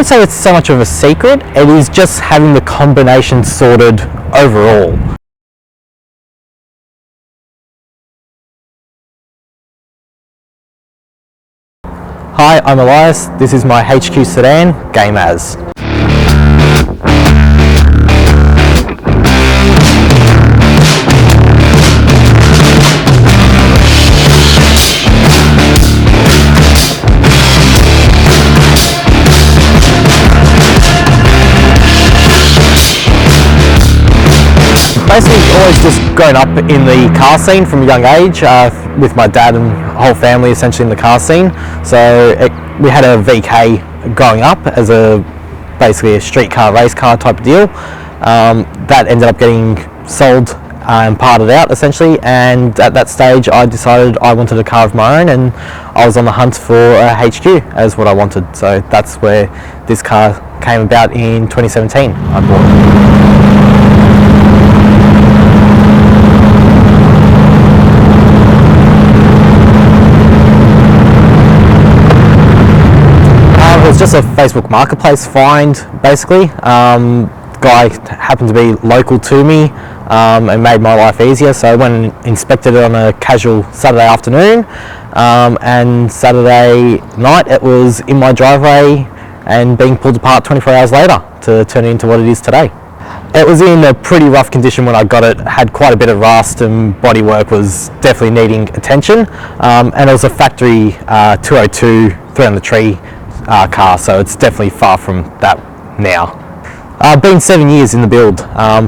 wouldn't say it's so much of a secret, it is just having the combination sorted overall. Hi, I'm Elias, this is my HQ Sedan, GameAs. Basically always just grown up in the car scene from a young age, with my dad and whole family essentially in the car scene. So we had a VK growing up as basically a street car, race car type of deal. That ended up getting sold and parted out essentially, and at that stage I decided I wanted a car of my own, and I was on the hunt for a HQ as what I wanted. So that's where this car came about in 2017. I bought it. It's just a Facebook Marketplace find, basically. Guy happened to be local to me and made my life easier, so I went and inspected it on a casual Saturday afternoon, and Saturday night it was in my driveway and being pulled apart 24 hours later to turn it into what it is today. It was in a pretty rough condition when I got it, had quite a bit of rust and bodywork was definitely needing attention, and it was a factory 202 3 car, so it's definitely far from that now. Been 7 years in the build,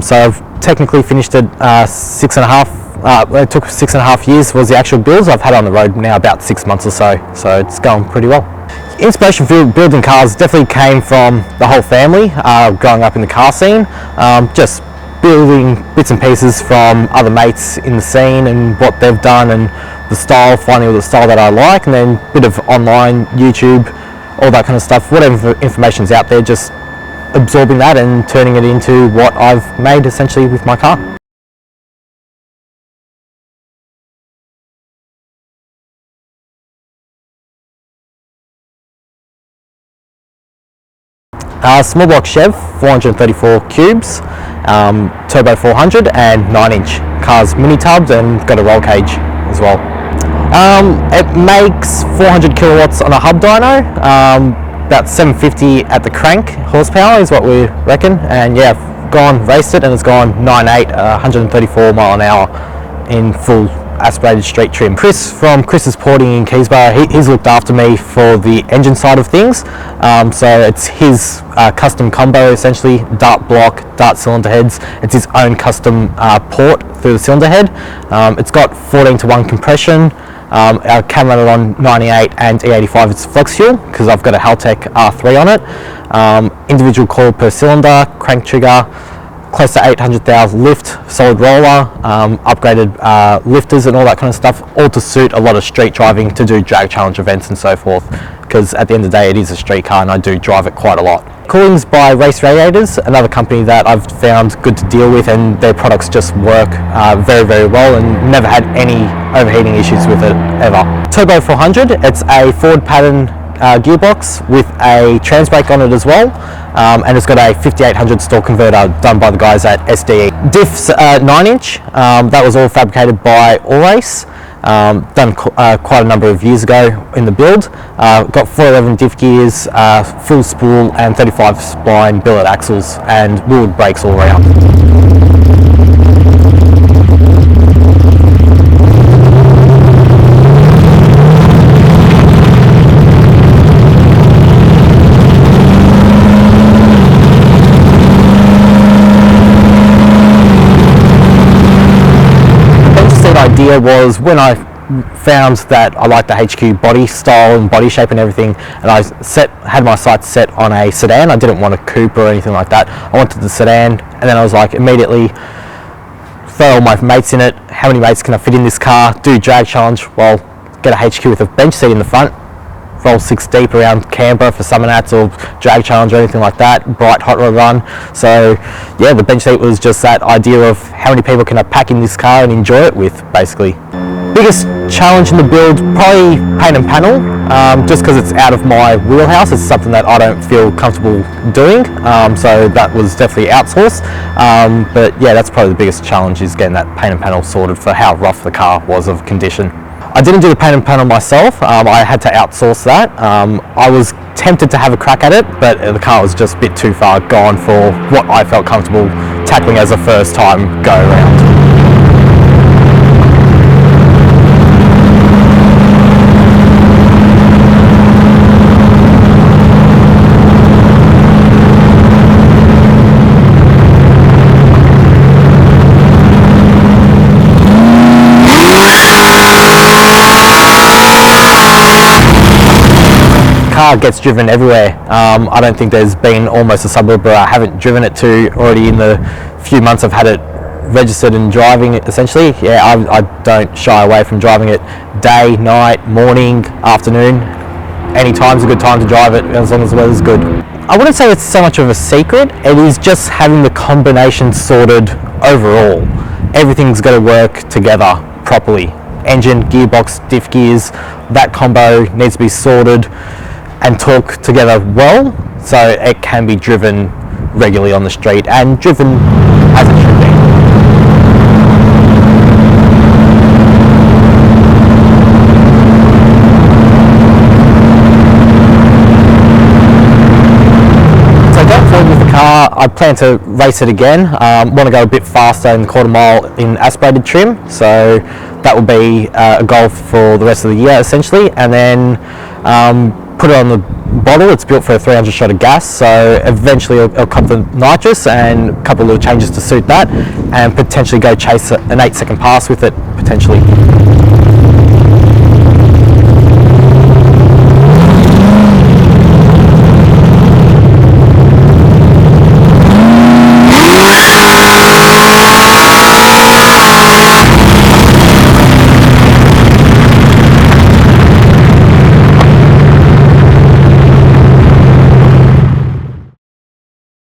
so I've technically finished it 6.5. It took 6.5 years was the actual build. I've had it on the road now about 6 months or so it's going pretty well. Inspiration for building cars definitely came from the whole family, growing up in the car scene, just building bits and pieces from other mates in the scene and what they've done and the style, finding the style that I like, and then a bit of online, YouTube, all that kind of stuff, whatever information's out there, just absorbing that and turning it into what I've made essentially with my car. Small block Chev, 434 cubes, turbo 400 and 9-inch. Car's mini tubbed and got a roll cage as well. It makes 400 kilowatts on a hub dyno, about 750 at the crank horsepower is what we reckon, and yeah, I've raced it and it's gone 9.8, 134 mile an hour in full aspirated street trim. Chris from Chris's Porting in Keysborough, he's looked after me for the engine side of things, so it's his custom combo essentially, dart block, dart cylinder heads. It's his own custom port through the cylinder head. It's got 14:1 compression. I can run it on 98 and E85. It's flex fuel because I've got a Haltech R3 on it. Individual coil per cylinder, crank trigger, close to 800,000 lift, solid roller, upgraded lifters and all that kind of stuff, all to suit a lot of street driving, to do drag challenge events and so forth, because at the end of the day it is a street car and I do drive it quite a lot. Cooling's by Race Radiators, another company that I've found good to deal with, and their products just work very, very well, and never had any overheating issues with it ever. Turbo 400, it's a forward pattern gearbox with a transbrake on it as well, and it's got a 5800 stall converter done by the guys at SDE. Diff's 9-inch, that was all fabricated by Elias. Done quite a number of years ago in the build. Got 411 diff gears, full spool and 35 spline billet axles and wheeled brakes all around. Idea was when I found that I liked the HQ body style and body shape and everything, and I had my sights set on a sedan. I didn't want a coupe or anything like that. I wanted the sedan, and then I was like, immediately throw all my mates in it. How many mates can I fit in this car? Do drag challenge. Well, get a HQ with a bench seat in the front. Roll 6 deep around Canberra for summer nats or drag challenge or anything like that, bright hot rod run. So yeah, the bench seat was just that idea of how many people can I pack in this car and enjoy it with, basically. Biggest challenge in the build, probably paint and panel, just because it's out of my wheelhouse. It's something that I don't feel comfortable doing, so that was definitely outsourced. But yeah, that's probably the biggest challenge, is getting that paint and panel sorted for how rough the car was of condition. I didn't do the paint and panel myself. I had to outsource that. I was tempted to have a crack at it, but the car was just a bit too far gone for what I felt comfortable tackling as a first time go around. Car gets driven everywhere. I don't think there's been almost a suburb where I haven't driven it to already in the few months I've had it registered and driving it, essentially. Yeah, I don't shy away from driving it day, night, morning, afternoon. Any time's a good time to drive it, as long as the weather's good. I wouldn't say it's so much of a secret. It is just having the combination sorted overall. Everything's got to work together properly. Engine, gearbox, diff gears, that combo needs to be sorted and talk together well, so it can be driven regularly on the street and driven as it should be. So going forward with the car, I plan to race it again. Want to go a bit faster in the quarter mile in aspirated trim, so that will be a goal for the rest of the year essentially, and then put it on the bottle. It's built for a 300 shot of gas, so eventually it'll come the nitrous and a couple of little changes to suit that, and potentially go chase an 8-second pass with it, potentially.